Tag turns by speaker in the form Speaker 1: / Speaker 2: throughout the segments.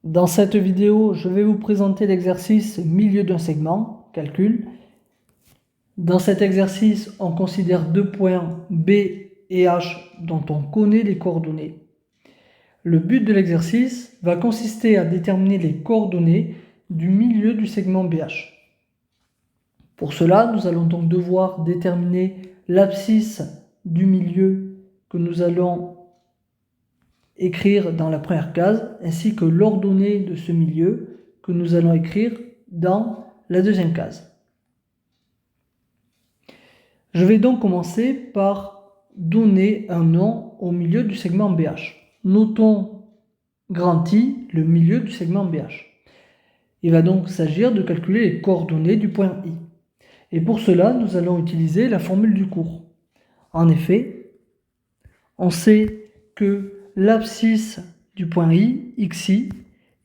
Speaker 1: Dans cette vidéo, je vais vous présenter l'exercice milieu d'un segment, calcul. Dans cet exercice, on considère deux points B et H dont on connaît les coordonnées. Le but de l'exercice va consister à déterminer les coordonnées du milieu du segment BH. Pour cela, nous allons donc devoir déterminer l'abscisse du milieu que nous allons écrire dans la première case, ainsi que l'ordonnée de ce milieu que nous allons écrire dans la deuxième case. Je vais donc commencer par donner un nom au milieu du segment BH. Notons grand I, le milieu du segment BH. Il va donc s'agir de calculer les coordonnées du point I. Et pour cela, nous allons utiliser la formule du cours. En effet, on sait que l'abscisse du point I, xi,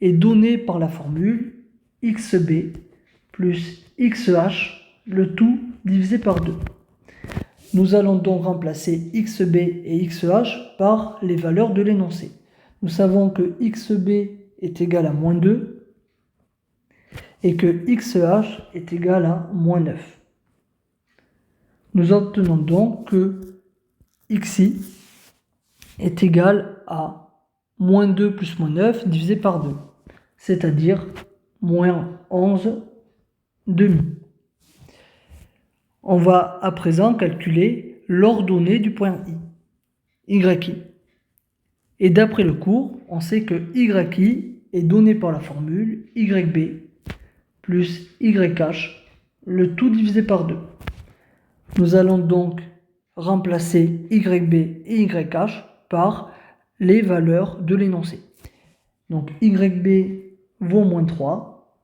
Speaker 1: est donnée par la formule xb plus xh, le tout divisé par 2. Nous allons donc remplacer xb et xh par les valeurs de l'énoncé. Nous savons que xb est égal à moins 2 et que xh est égal à moins 9. Nous obtenons donc que xi est égal à moins 2 plus moins 9 divisé par 2, c'est-à-dire moins 11 demi. On va à présent calculer l'ordonnée du point I, yi. Et d'après le cours, on sait que yi est donné par la formule yb plus yh, le tout divisé par 2. Nous allons donc remplacer yb et yh par les valeurs de l'énoncé. Donc yb vaut moins 3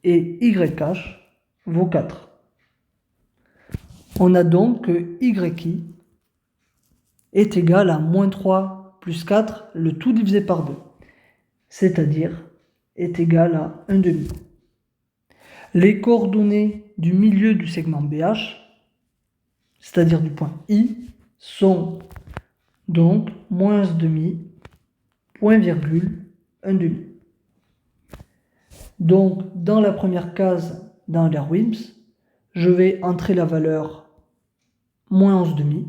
Speaker 1: et yh vaut 4. On a donc que yi est égal à moins 3 plus 4, le tout divisé par 2, c'est-à-dire est égal à 1 demi. Les coordonnées du milieu du segment BH, c'est-à-dire du point I, sont donc moins 1 demi, point virgule, 1 demi. Donc, dans la première case dans l'Euler-Wimps, je vais entrer la valeur moins 11 demi.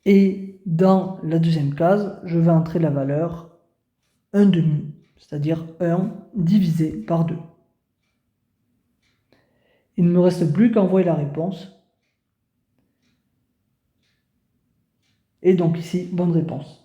Speaker 1: Et dans la deuxième case, je vais entrer la valeur 1 demi, c'est-à-dire 1 divisé par 2. Il ne me reste plus qu'à envoyer la réponse. Et donc ici, bonne réponse.